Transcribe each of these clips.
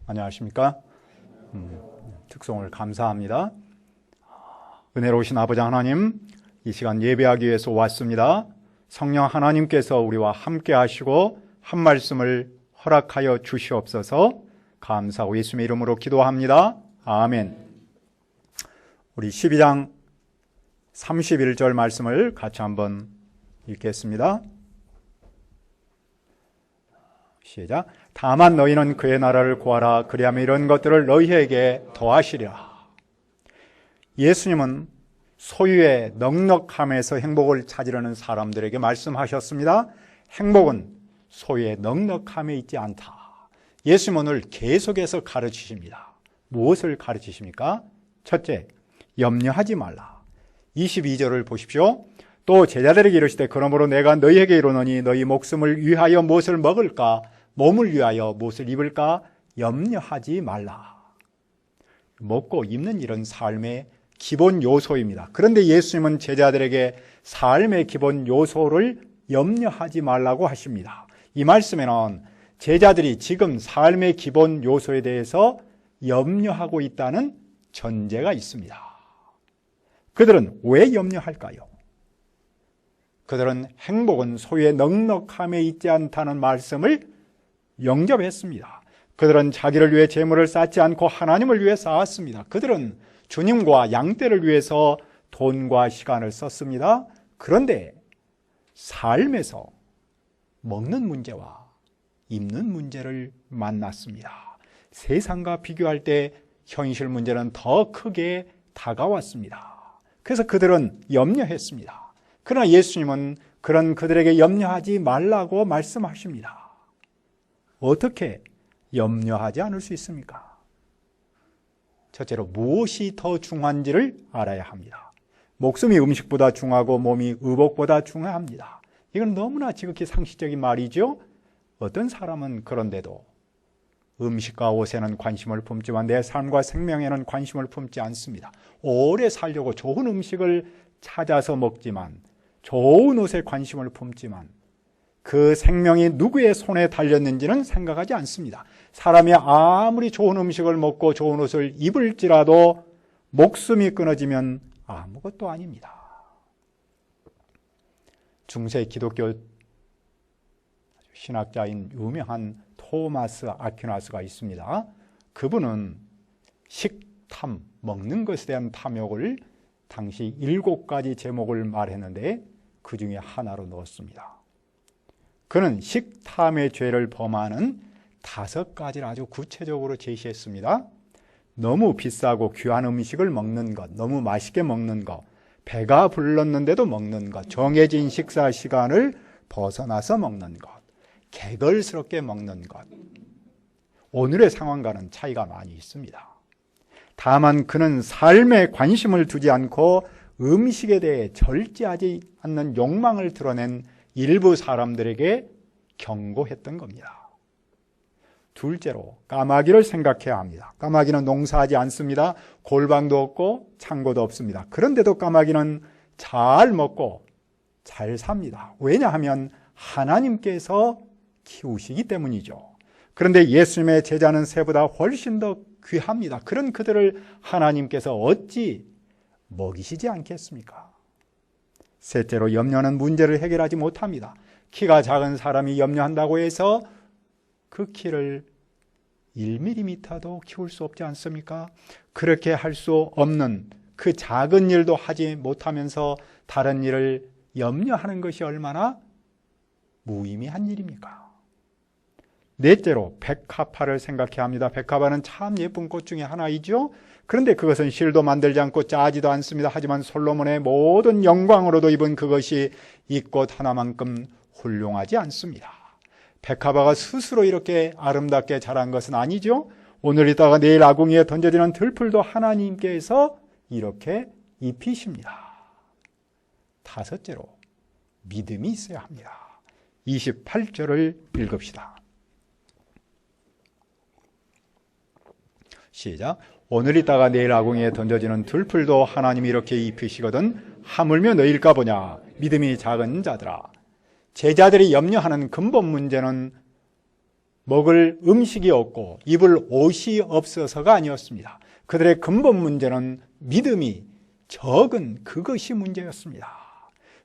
안녕하십니까? 특송을 감사합니다. 은혜로우신 아버지 하나님, 이 시간 예배하기 위해서 왔습니다. 성령 하나님께서 우리와 함께 하시고 한 말씀을 허락하여 주시옵소서. 감사하고 예수님의 이름으로 기도합니다. 아멘. 우리 12장 31절 말씀을 같이 한번 읽겠습니다. 시작. 다만 너희는 그의 나라를 구하라. 그리하면 이런 것들을 너희에게 더하시리라. 예수님은 소유의 넉넉함에서 행복을 찾으려는 사람들에게 말씀하셨습니다. 행복은 소유의 넉넉함에 있지 않다. 예수님은 오늘 계속해서 가르치십니다. 무엇을 가르치십니까? 첫째, 염려하지 말라. 22절을 보십시오. 또 제자들에게 이르시되 그러므로 내가 너희에게 이르노니 너희 목숨을 위하여 무엇을 먹을까? 몸을 위하여 무엇을 입을까? 염려하지 말라. 먹고 입는 일은 삶의 기본 요소입니다. 그런데 예수님은 제자들에게 삶의 기본 요소를 염려하지 말라고 하십니다. 이 말씀에는 제자들이 지금 삶의 기본 요소에 대해서 염려하고 있다는 전제가 있습니다. 그들은 왜 염려할까요? 그들은 행복은 소유의 넉넉함에 있지 않다는 말씀을 영접했습니다. 그들은 자기를 위해 재물을 쌓지 않고 하나님을 위해 쌓았습니다. 그들은 주님과 양떼를 위해서 돈과 시간을 썼습니다. 그런데 삶에서 먹는 문제와 입는 문제를 만났습니다. 세상과 비교할 때 현실 문제는 더 크게 다가왔습니다. 그래서 그들은 염려했습니다. 그러나 예수님은 그런 그들에게 염려하지 말라고 말씀하십니다. 어떻게 염려하지 않을 수 있습니까? 첫째로 무엇이 더 중요한지를 알아야 합니다. 목숨이 음식보다 중요하고 몸이 의복보다 중요합니다. 이건 너무나 지극히 상식적인 말이죠. 어떤 사람은 그런데도 음식과 옷에는 관심을 품지만 내 삶과 생명에는 관심을 품지 않습니다. 오래 살려고 좋은 음식을 찾아서 먹지만 좋은 옷에 관심을 품지만 그 생명이 누구의 손에 달렸는지는 생각하지 않습니다. 사람이 아무리 좋은 음식을 먹고 좋은 옷을 입을지라도 목숨이 끊어지면 아무것도 아닙니다. 중세 기독교 신학자인 유명한 토마스 아퀴나스가 있습니다. 그분은 식탐, 먹는 것에 대한 탐욕을 당시 7가지 제목을 말했는데 그 중에 하나로 넣었습니다. 그는 식탐의 죄를 범하는 5가지를 아주 구체적으로 제시했습니다. 너무 비싸고 귀한 음식을 먹는 것, 너무 맛있게 먹는 것, 배가 불렀는데도 먹는 것, 정해진 식사 시간을 벗어나서 먹는 것, 개걸스럽게 먹는 것. 오늘의 상황과는 차이가 많이 있습니다. 다만 그는 삶에 관심을 두지 않고 음식에 대해 절제하지 않는 욕망을 드러낸 일부 사람들에게 경고했던 겁니다. 둘째로 까마귀를 생각해야 합니다. 까마귀는 농사하지 않습니다. 골방도 없고 창고도 없습니다. 그런데도 까마귀는 잘 먹고 잘 삽니다. 왜냐하면 하나님께서 키우시기 때문이죠. 그런데 예수님의 제자는 새보다 훨씬 더 귀합니다. 그런 그들을 하나님께서 어찌 먹이시지 않겠습니까? 셋째로 염려는 문제를 해결하지 못합니다. 키가 작은 사람이 염려한다고 해서 그 키를 1mm도 키울 수 없지 않습니까? 그렇게 할 수 없는 그 작은 일도 하지 못하면서 다른 일을 염려하는 것이 얼마나 무의미한 일입니까? 넷째로 백합화를 생각해야 합니다. 백합화는 참 예쁜 꽃 중에 하나이죠. 그런데 그것은 실도 만들지 않고 짜지도 않습니다. 하지만 솔로몬의 모든 영광으로도 입은 그것이 이 꽃 하나만큼 훌륭하지 않습니다. 백합화가 스스로 이렇게 아름답게 자란 것은 아니죠. 오늘 있다가 내일 아궁이에 던져지는 들풀도 하나님께서 이렇게 입히십니다. 다섯째로 믿음이 있어야 합니다. 28절을 읽읍시다. 시작. 오늘 있다가 내일 아궁이에 던져지는 들풀도 하나님이 이렇게 입히시거든 하물며 너희일까 보냐. 믿음이 작은 자들아. 제자들이 염려하는 근본 문제는 먹을 음식이 없고 입을 옷이 없어서가 아니었습니다. 그들의 근본 문제는 믿음이 적은 그것이 문제였습니다.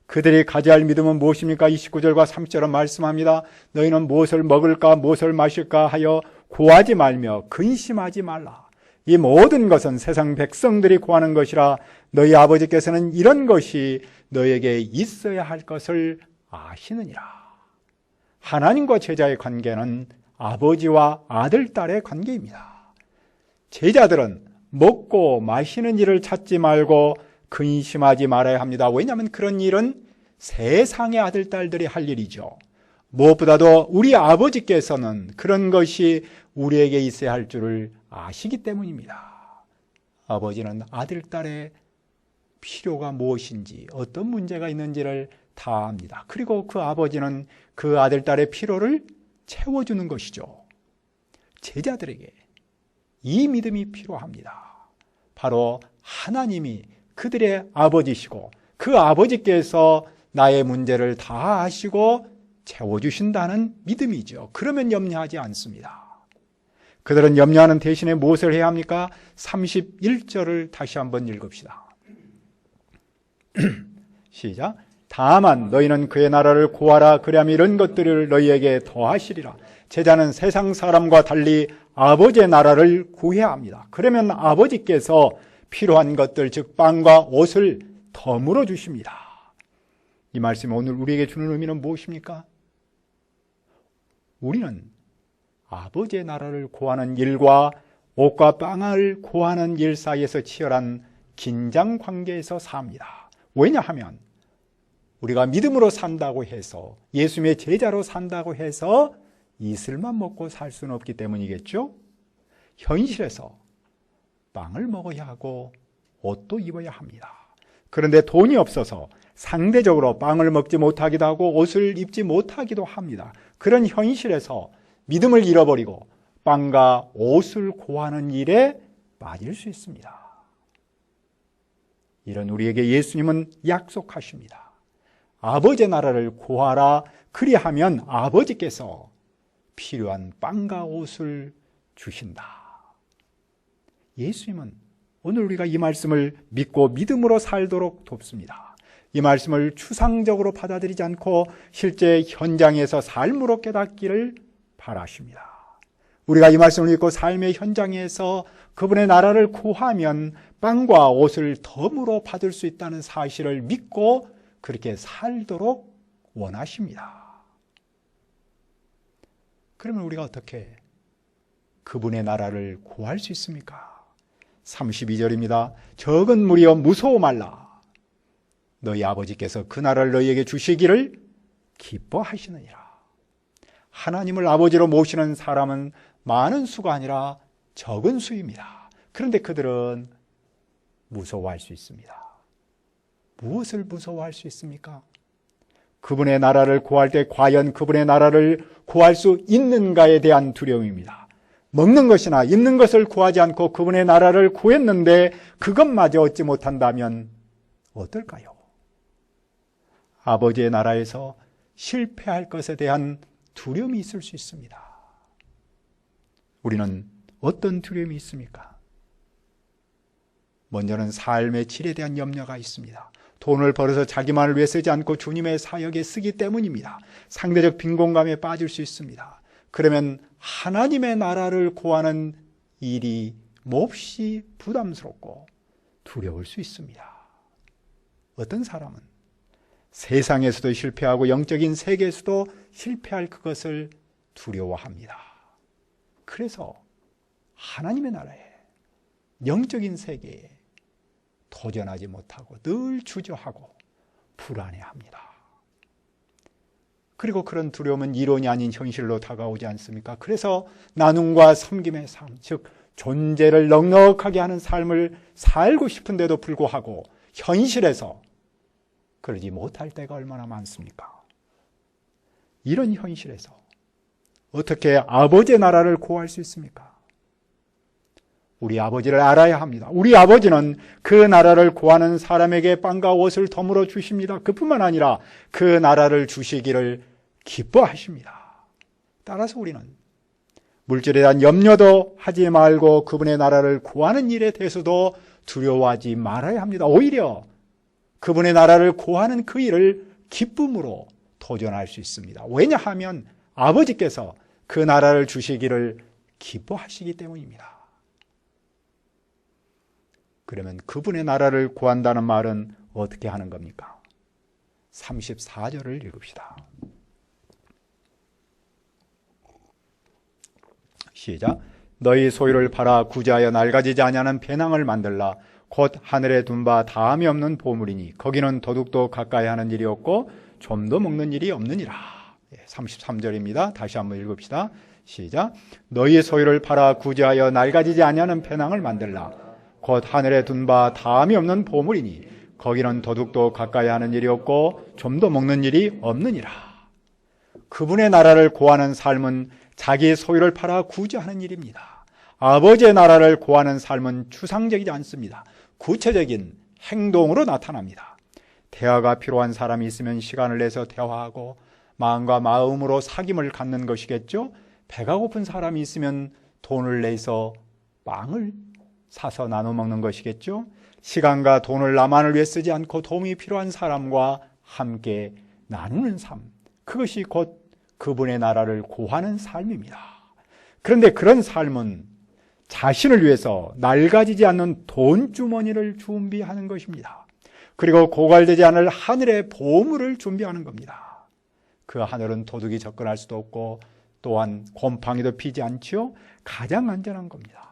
그들이 가져야 할 믿음은 무엇입니까? 29절과 30절은 말씀합니다. 너희는 무엇을 먹을까 무엇을 마실까 하여 구하지 말며 근심하지 말라. 이 모든 것은 세상 백성들이 구하는 것이라 너희 아버지께서는 이런 것이 너에게 있어야 할 것을 아시느니라. 하나님과 제자의 관계는 아버지와 아들, 딸의 관계입니다. 제자들은 먹고 마시는 일을 찾지 말고 근심하지 말아야 합니다. 왜냐하면 그런 일은 세상의 아들, 딸들이 할 일이죠. 무엇보다도 우리 아버지께서는 그런 것이 우리에게 있어야 할 줄을 아시기 때문입니다. 아버지는 아들, 딸의 필요가 무엇인지 어떤 문제가 있는지를 다 압니다. 그리고 그 아버지는 그 아들, 딸의 필요를 채워주는 것이죠. 제자들에게 이 믿음이 필요합니다. 바로 하나님이 그들의 아버지시고 그 아버지께서 나의 문제를 다 아시고 채워주신다는 믿음이죠. 그러면 염려하지 않습니다. 그들은 염려하는 대신에 무엇을 해야 합니까? 31절을 다시 한번 읽읍시다. 시작. 다만 너희는 그의 나라를 구하라. 그리하면 이런 것들을 너희에게 더하시리라. 제자는 세상 사람과 달리 아버지의 나라를 구해야 합니다. 그러면 아버지께서 필요한 것들, 즉 빵과 옷을 더 주십니다. 이 말씀이 오늘 우리에게 주는 의미는 무엇입니까? 우리는 아버지의 나라를 구하는 일과 옷과 빵을 구하는 일 사이에서 치열한 긴장 관계에서 삽니다. 왜냐하면 우리가 믿음으로 산다고 해서, 예수님의 제자로 산다고 해서 이슬만 먹고 살 수는 없기 때문이겠죠. 현실에서 빵을 먹어야 하고 옷도 입어야 합니다. 그런데 돈이 없어서 상대적으로 빵을 먹지 못하기도 하고 옷을 입지 못하기도 합니다. 그런 현실에서 믿음을 잃어버리고 빵과 옷을 구하는 일에 빠질 수 있습니다. 이런 우리에게 예수님은 약속하십니다. 아버지의 나라를 구하라. 그리하면 아버지께서 필요한 빵과 옷을 주신다. 예수님은 오늘 우리가 이 말씀을 믿고 믿음으로 살도록 돕습니다. 이 말씀을 추상적으로 받아들이지 않고 실제 현장에서 삶으로 깨닫기를 바라십니다. 우리가 이 말씀을 믿고 삶의 현장에서 그분의 나라를 구하면 빵과 옷을 덤으로 받을 수 있다는 사실을 믿고 그렇게 살도록 원하십니다. 그러면 우리가 어떻게 그분의 나라를 구할 수 있습니까? 32절입니다. 적은 무리여 무서워 말라. 너희 아버지께서 그 나라를 너희에게 주시기를 기뻐하시느니라. 하나님을 아버지로 모시는 사람은 많은 수가 아니라 적은 수입니다. 그런데 그들은 무서워할 수 있습니다. 무엇을 무서워할 수 있습니까? 그분의 나라를 구할 때 과연 그분의 나라를 구할 수 있는가에 대한 두려움입니다. 먹는 것이나 입는 것을 구하지 않고 그분의 나라를 구했는데 그것마저 얻지 못한다면 어떨까요? 아버지의 나라에서 실패할 것에 대한 두려움이 있을 수 있습니다. 우리는 어떤 두려움이 있습니까? 먼저는 삶의 질에 대한 염려가 있습니다. 돈을 벌어서 자기만을 위해 쓰지 않고 주님의 사역에 쓰기 때문입니다. 상대적 빈곤감에 빠질 수 있습니다. 그러면 하나님의 나라를 구하는 일이 몹시 부담스럽고 두려울 수 있습니다. 어떤 사람은 세상에서도 실패하고 영적인 세계에서도 실패할 그것을 두려워합니다. 그래서 하나님의 나라에, 영적인 세계에 도전하지 못하고 늘 주저하고 불안해합니다. 그리고 그런 두려움은 이론이 아닌 현실로 다가오지 않습니까? 그래서 나눔과 섬김의 삶, 즉 존재를 넉넉하게 하는 삶을 살고 싶은데도 불구하고 현실에서 그러지 못할 때가 얼마나 많습니까? 이런 현실에서 어떻게 아버지의 나라를 구할 수 있습니까? 우리 아버지를 알아야 합니다. 우리 아버지는 그 나라를 구하는 사람에게 빵과 옷을 덤으로 주십니다. 그뿐만 아니라 그 나라를 주시기를 기뻐하십니다. 따라서 우리는 물질에 대한 염려도 하지 말고 그분의 나라를 구하는 일에 대해서도 두려워하지 말아야 합니다. 오히려 그분의 나라를 구하는 그 일을 기쁨으로 도전할 수 있습니다. 왜냐하면 아버지께서 그 나라를 주시기를 기뻐하시기 때문입니다. 그러면 그분의 나라를 구한다는 말은 어떻게 하는 겁니까? 34절을 읽읍시다. 시작. 너희 소유를 팔아 구제하여 낡아지지 아니하는 배낭을 만들라. 곧 하늘에 둔 바 다함이 없는 보물이니 거기는 도둑도 가까이 하는 일이 없고 좀도 먹는 일이 없느니라. 33절입니다. 다시 한번 읽읍시다. 시작. 너희 소유를 팔아 구제하여 낡아지지 아니하는 배낭을 만들라. 곧 하늘에 둔 바 다함이 없는 보물이니 거기는 도둑도 가까이 하는 일이 없고 좀도 먹는 일이 없느니라. 그분의 나라를 구하는 삶은 자기 소유를 팔아 구제하는 일입니다. 아버지의 나라를 구하는 삶은 추상적이지 않습니다. 구체적인 행동으로 나타납니다. 대화가 필요한 사람이 있으면 시간을 내서 대화하고 마음과 마음으로 사귐을 갖는 것이겠죠. 배가 고픈 사람이 있으면 돈을 내서 빵을 사서 나눠 먹는 것이겠죠. 시간과 돈을 나만을 위해 쓰지 않고 도움이 필요한 사람과 함께 나누는 삶, 그것이 곧 그분의 나라를 구하는 삶입니다. 그런데 그런 삶은 자신을 위해서 낡아지지 않는 돈주머니를 준비하는 것입니다. 그리고 고갈되지 않을 하늘의 보물을 준비하는 겁니다. 그 하늘은 도둑이 접근할 수도 없고 또한 곰팡이도 피지 않지요. 가장 안전한 겁니다.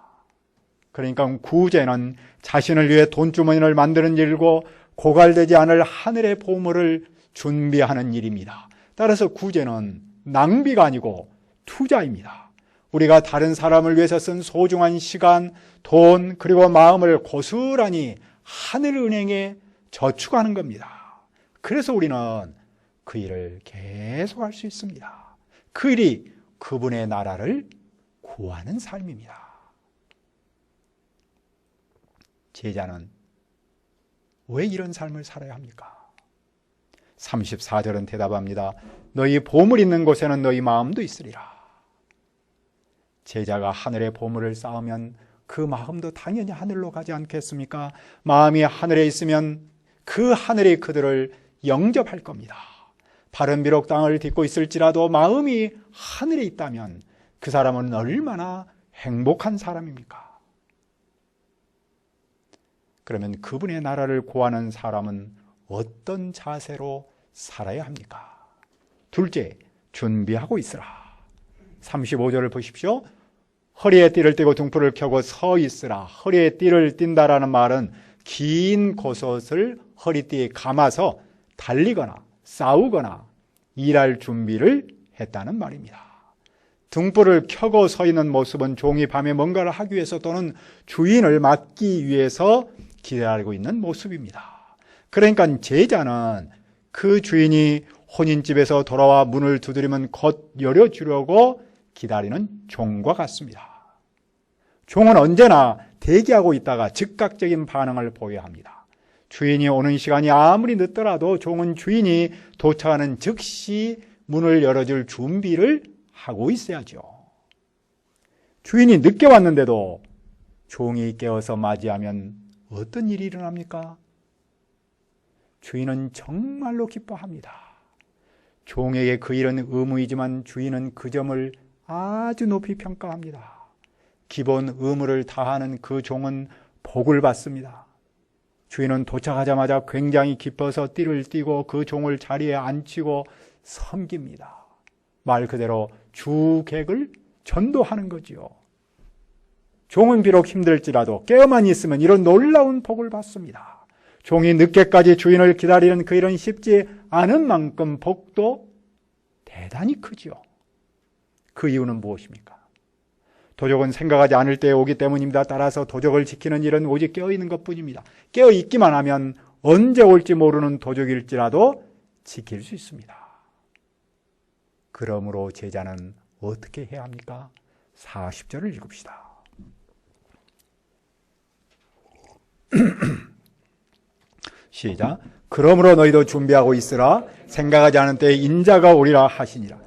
그러니까 구제는 자신을 위해 돈주머니를 만드는 일이고 고갈되지 않을 하늘의 보물을 준비하는 일입니다. 따라서 구제는 낭비가 아니고 투자입니다. 우리가 다른 사람을 위해서 쓴 소중한 시간, 돈, 그리고 마음을 고스란히 하늘은행에 저축하는 겁니다. 그래서 우리는 그 일을 계속할 수 있습니다. 그 일이 그분의 나라를 구하는 삶입니다. 제자는 왜 이런 삶을 살아야 합니까? 34절은 대답합니다. 너희 보물 있는 곳에는 너희 마음도 있으리라. 제자가 하늘의 보물을 쌓으면 그 마음도 당연히 하늘로 가지 않겠습니까? 마음이 하늘에 있으면 그 하늘이 그들을 영접할 겁니다. 발은 비록 땅을 딛고 있을지라도 마음이 하늘에 있다면 그 사람은 얼마나 행복한 사람입니까? 그러면 그분의 나라를 구하는 사람은 어떤 자세로 살아야 합니까? 둘째, 준비하고 있으라. 35절을 보십시오. 허리에 띠를 띠고 등불을 켜고 서 있으라. 허리에 띠를 띈다라는 말은 긴 겉옷을 허리띠에 감아서 달리거나 싸우거나 일할 준비를 했다는 말입니다. 등불을 켜고 서 있는 모습은 종이 밤에 뭔가를 하기 위해서 또는 주인을 맡기 위해서 기다리고 있는 모습입니다. 그러니까 제자는 그 주인이 혼인집에서 돌아와 문을 두드리면 곧 열어주려고 기다리는 종과 같습니다. 종은 언제나 대기하고 있다가 즉각적인 반응을 보여야 합니다. 주인이 오는 시간이 아무리 늦더라도 종은 주인이 도착하는 즉시 문을 열어줄 준비를 하고 있어야죠. 주인이 늦게 왔는데도 종이 깨어서 맞이하면 어떤 일이 일어납니까? 주인은 정말로 기뻐합니다. 종에게 그 일은 의무이지만 주인은 그 점을 아주 높이 평가합니다. 기본 의무를 다하는 그 종은 복을 받습니다. 주인은 도착하자마자 굉장히 기뻐서 띠를 띠고 그 종을 자리에 앉히고 섬깁니다. 말 그대로 주객을 전도하는 거지요. 종은 비록 힘들지라도 깨어만 있으면 이런 놀라운 복을 받습니다. 종이 늦게까지 주인을 기다리는 그 일은 쉽지 않은 만큼 복도 대단히 크지요. 그 이유는 무엇입니까? 도적은 생각하지 않을 때에 오기 때문입니다. 따라서 도적을 지키는 일은 오직 깨어있는 것뿐입니다. 깨어있기만 하면 언제 올지 모르는 도적일지라도 지킬 수 있습니다. 그러므로 제자는 어떻게 해야 합니까? 40절을 읽읍시다. 시작. 그러므로 너희도 준비하고 있으라. 생각하지 않은 때에 인자가 오리라 하시니라.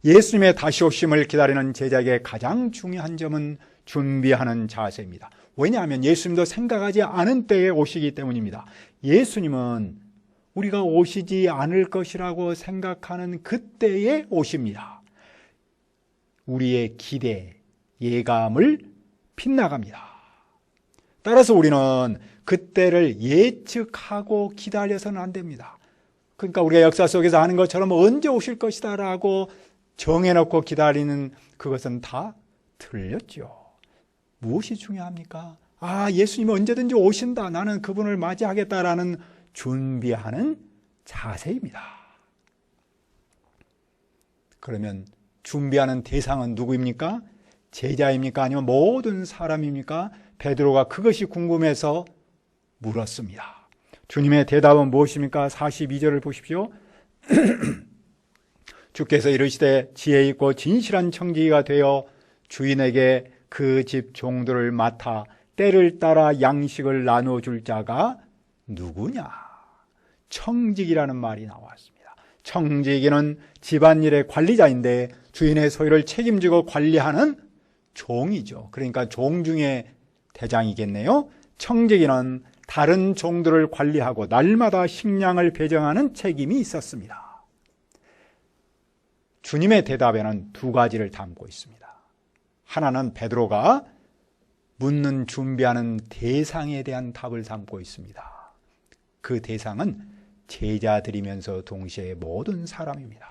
예수님의 다시 오심을 기다리는 제자에게 가장 중요한 점은 준비하는 자세입니다. 왜냐하면 예수님도 생각하지 않은 때에 오시기 때문입니다. 예수님은 우리가 오시지 않을 것이라고 생각하는 그때에 오십니다. 우리의 기대, 예감을 빗나갑니다. 따라서 우리는 그때를 예측하고 기다려서는 안 됩니다. 그러니까 우리가 역사 속에서 하는 것처럼 언제 오실 것이다 라고 정해놓고 기다리는 그것은 다 틀렸죠. 무엇이 중요합니까? 예수님이 언제든지 오신다, 나는 그분을 맞이하겠다라는 준비하는 자세입니다. 그러면 준비하는 대상은 누구입니까? 제자입니까? 아니면 모든 사람입니까? 베드로가 그것이 궁금해서 물었습니다. 주님의 대답은 무엇입니까? 42절을 보십시오. 주께서 이르시되 지혜 있고 진실한 청지기가 되어 주인에게 그 집 종들을 맡아 때를 따라 양식을 나눠줄 자가 누구냐? 청지기라는 말이 나왔습니다. 청지기는 집안일의 관리자인데 주인의 소유를 책임지고 관리하는 종이죠. 그러니까 종 중에 대장이겠네요. 청지기는 다른 종들을 관리하고 날마다 식량을 배정하는 책임이 있었습니다. 주님의 대답에는 두 가지를 담고 있습니다. 하나는 베드로가 묻는 준비하는 대상에 대한 답을 담고 있습니다. 그 대상은 제자들이면서 동시에 모든 사람입니다.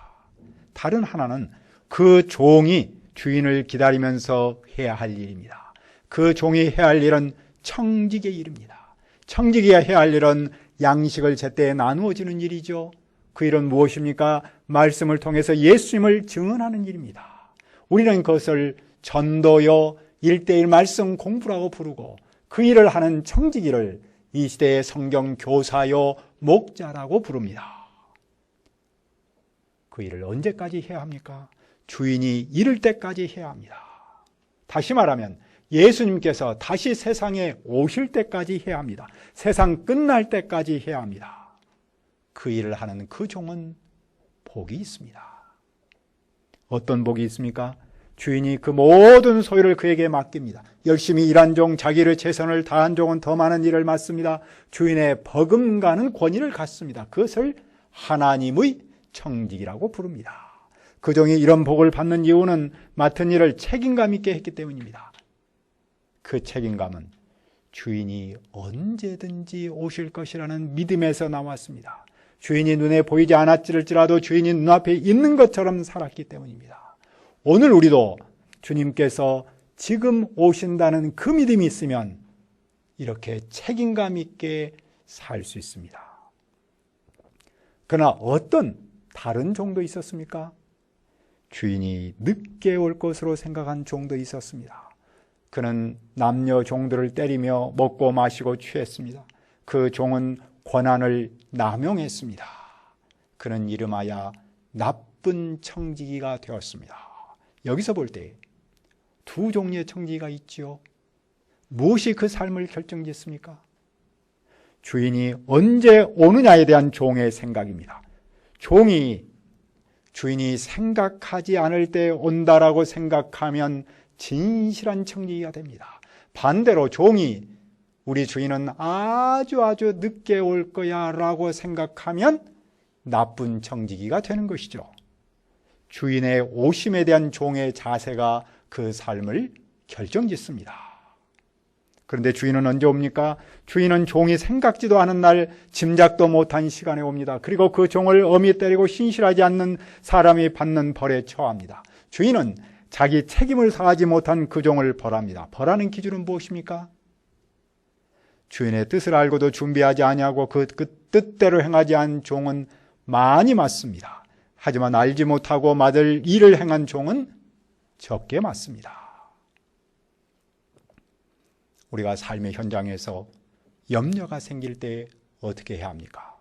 다른 하나는 그 종이 주인을 기다리면서 해야 할 일입니다. 그 종이 해야 할 일은 청지기의 일입니다. 청지기가 해야 할 일은 양식을 제때에 나누어지는 일이죠. 그 일은 무엇입니까? 말씀을 통해서 예수님을 증언하는 일입니다. 우리는 그것을 전도요 1:1 말씀 공부라고 부르고 그 일을 하는 청지기를 이 시대의 성경 교사요 목자라고 부릅니다. 그 일을 언제까지 해야 합니까? 주인이 이를 때까지 해야 합니다. 다시 말하면 예수님께서 다시 세상에 오실 때까지 해야 합니다. 세상 끝날 때까지 해야 합니다. 그 일을 하는 그 종은 복이 있습니다. 어떤 복이 있습니까? 주인이 그 모든 소유를 그에게 맡깁니다. 열심히 일한 종, 자기의 최선을 다한 종은 더 많은 일을 맡습니다. 주인의 버금가는 권위를 갖습니다. 그것을 하나님의 청지기라고 부릅니다. 그 종이 이런 복을 받는 이유는 맡은 일을 책임감 있게 했기 때문입니다. 그 책임감은 주인이 언제든지 오실 것이라는 믿음에서 나왔습니다. 주인이 눈에 보이지 않았을지라도 주인이 눈앞에 있는 것처럼 살았기 때문입니다. 오늘 우리도 주님께서 지금 오신다는 그 믿음이 있으면 이렇게 책임감 있게 살 수 있습니다. 그러나 어떤 다른 종도 있었습니까? 주인이 늦게 올 것으로 생각한 종도 있었습니다. 그는 남녀 종들을 때리며 먹고 마시고 취했습니다. 그 종은 권한을 남용했습니다. 그는 이름하여 나쁜 청지기가 되었습니다. 여기서 볼 때 두 종류의 청지기가 있지요. 무엇이 그 삶을 결정짓습니까? 주인이 언제 오느냐에 대한 종의 생각입니다. 종이 주인이 생각하지 않을 때 온다라고 생각하면 진실한 청지기가 됩니다. 반대로 종이 우리 주인은 아주 늦게 올 거야 라고 생각하면 나쁜 청지기가 되는 것이죠. 주인의 오심에 대한 종의 자세가 그 삶을 결정짓습니다. 그런데 주인은 언제 옵니까? 주인은 종이 생각지도 않은 날, 짐작도 못한 시간에 옵니다. 그리고 그 종을 엄히 때리고 신실하지 않는 사람이 받는 벌에 처합니다. 주인은 자기 책임을 다하지 못한 그 종을 벌합니다. 벌하는 기준은 무엇입니까? 주인의 뜻을 알고도 준비하지 아니하고 그 뜻대로 행하지 않은 종은 많이 맞습니다. 하지만 알지 못하고 맡을 일을 행한 종은 적게 맞습니다. 우리가 삶의 현장에서 염려가 생길 때 어떻게 해야 합니까?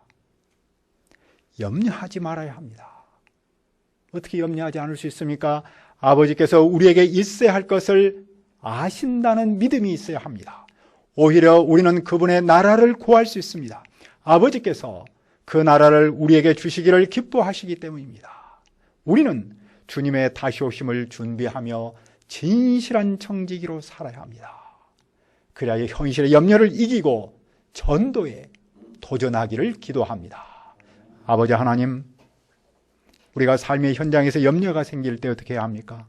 염려하지 말아야 합니다. 어떻게 염려하지 않을 수 있습니까? 아버지께서 우리에게 있어야 할 것을 아신다는 믿음이 있어야 합니다. 오히려 우리는 그분의 나라를 구할 수 있습니다. 아버지께서 그 나라를 우리에게 주시기를 기뻐하시기 때문입니다. 우리는 주님의 다시 오심을 준비하며 진실한 청지기로 살아야 합니다. 그래야 현실의 염려를 이기고 전도에 도전하기를 기도합니다. 아버지 하나님, 우리가 삶의 현장에서 염려가 생길 때 어떻게 해야 합니까?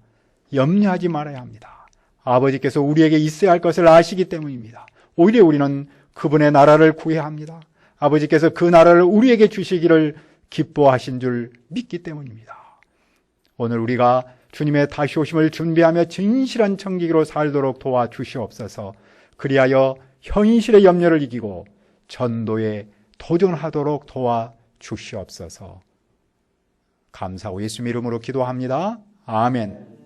염려하지 말아야 합니다. 아버지께서 우리에게 있어야 할 것을 아시기 때문입니다. 오히려 우리는 그분의 나라를 구해야 합니다. 아버지께서 그 나라를 우리에게 주시기를 기뻐하신 줄 믿기 때문입니다. 오늘 우리가 주님의 다시 오심을 준비하며 진실한 청지기로 살도록 도와주시옵소서. 그리하여 현실의 염려를 이기고 전도에 도전하도록 도와주시옵소서. 감사하고 예수님 이름으로 기도합니다. 아멘.